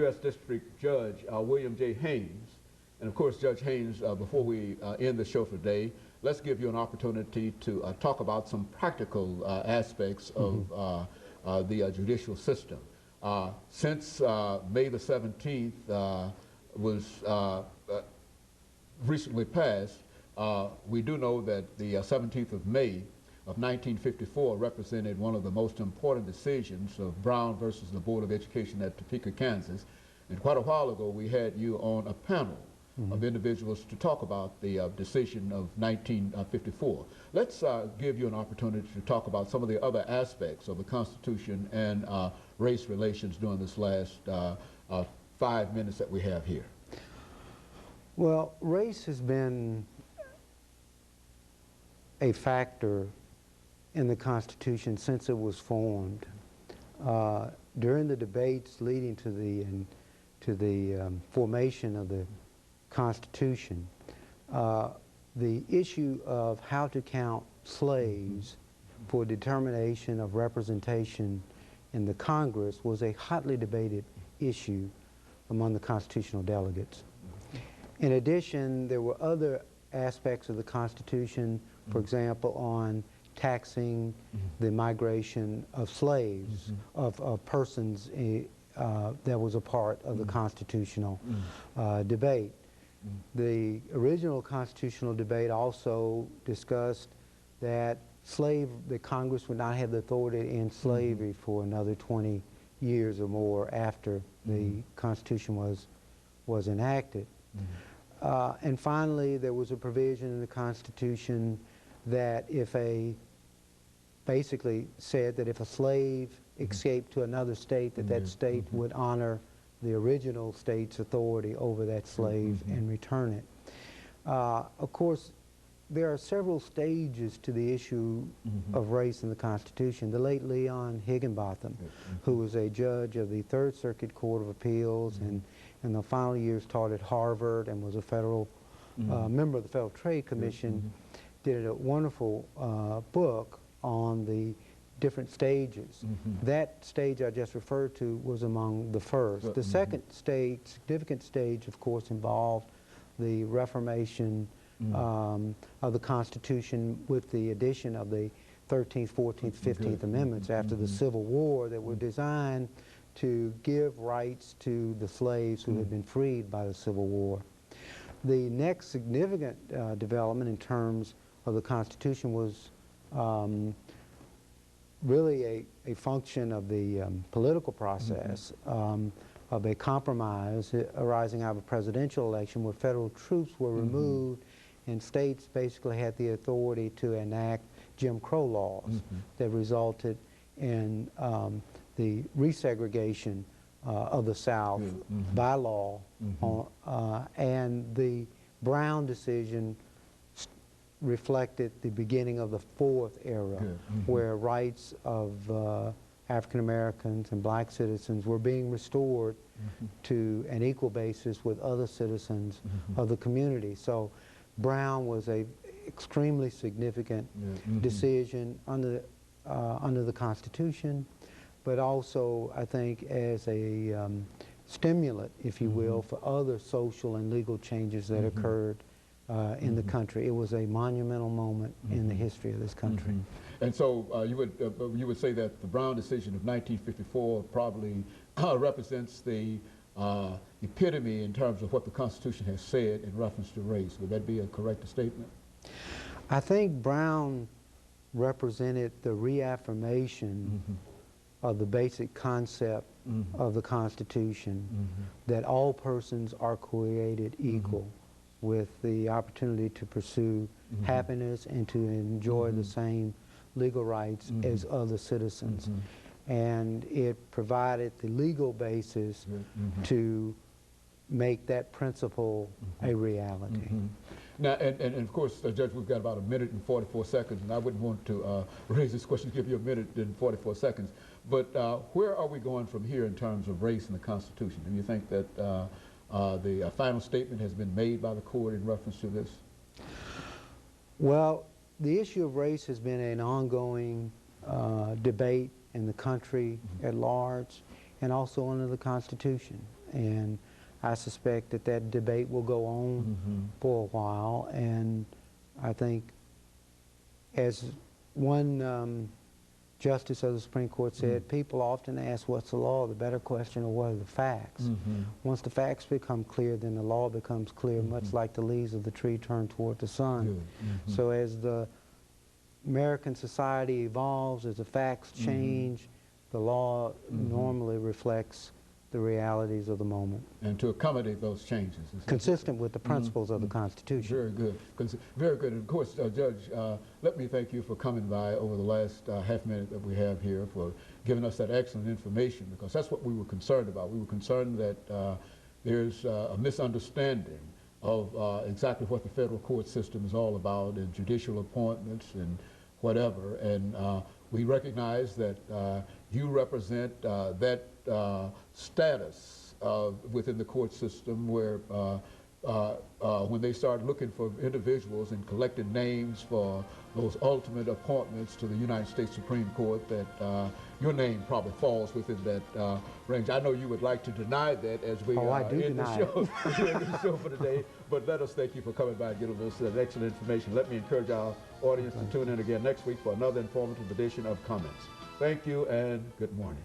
U.S. District Judge William J. Haynes. And of course, Judge Haynes, before we end the show for today, let's give you an opportunity to talk about some practical aspects of the judicial system. Since May the 17th was recently passed, we do know that the 17th of May of 1954 represented one of the most important decisions of Brown versus the Board of Education at Topeka, Kansas. And quite a while ago, we had you on a panel of individuals to talk about the decision of 1954. Let's give you an opportunity to talk about some of the other aspects of the Constitution and race relations during this last 5 minutes that we have here. Well, race has been a factor in the Constitution since it was formed. During the debates leading to the formation of the Constitution, the issue of how to count slaves for determination of representation in the Congress was a hotly debated issue among the constitutional delegates. In addition, there were other aspects of the Constitution, for example, on taxing the migration of slaves, of persons that was a part of the constitutional debate. The original constitutional debate also discussed that Congress would not have the authority to end slavery for another 20 years or more after the Constitution was enacted. And finally, there was a provision in the Constitution that basically said that if a slave escaped to another state, that state would honor the original state's authority over that slave and return it. Of course, there are several stages to the issue of race in the Constitution. The late Leon Higginbotham, who was a judge of the Third Circuit Court of Appeals and in the final years taught at Harvard and was a federal member of the Federal Trade Commission, did a wonderful book on the different stages. That stage I just referred to was among the first. The second stage, significant stage, of course, involved the reformation of the Constitution with the addition of the 13th, 14th, 15th Amendments after the Civil War that were designed to give rights to the slaves who had been freed by the Civil War. The next significant development in terms of the Constitution was really a function of the political process of a compromise arising out of a presidential election where federal troops were removed and states basically had the authority to enact Jim Crow laws that resulted in the resegregation of the South by law, and the Brown decision reflected the beginning of the fourth era, where rights of African Americans and black citizens were being restored to an equal basis with other citizens of the community. So Brown was a extremely significant decision under the Constitution, but also I think as a stimulant, if you will, for other social and legal changes that occurred in the country. It was a monumental moment in the history of this country. And so you would say that the Brown decision of 1954 probably represents the epitome in terms of what the Constitution has said in reference to race. Would that be a correct statement? I think Brown represented the reaffirmation of the basic concept of the Constitution, that all persons are created equal, with the opportunity to pursue happiness and to enjoy the same legal rights as other citizens. And it provided the legal basis to make that principle a reality. Now, and of course, Judge, we've got about 1 minute and 44 seconds, and I wouldn't want to raise this question to give you 1 minute and 44 seconds. But where are we going from here in terms of race in the Constitution? Do you think that the final statement has been made by the court in reference to this? Well, the issue of race has been an ongoing debate in the country at large and also under the Constitution. and I suspect that that debate will go on for a while. And I think, as one justice of the Supreme Court said, people often ask what's the law. The better question is what are the facts. Once the facts become clear, then the law becomes clear, much like the leaves of the tree turn toward the sun. So as the American society evolves, as the facts change, the law normally reflects the realities of the moment. And to accommodate those changes. Consistent with the principles of the Constitution. Very good. Very good. And of course, Judge, let me thank you for coming by over the last half minute that we have here, for giving us that excellent information, because that's what we were concerned about. We were concerned that there's a misunderstanding of exactly what the federal court system is all about, and judicial appointments and whatever. And we recognize that you represent that status within the court system where when they start looking for individuals and collecting names for those ultimate appointments to the United States Supreme Court, that your name probably falls within that range. I know you would like to deny that as we end the show for today, but let us thank you for coming by and giving us that excellent information. Let me encourage our audience to tune in again next week for another informative edition of Comments. Thank you and good morning.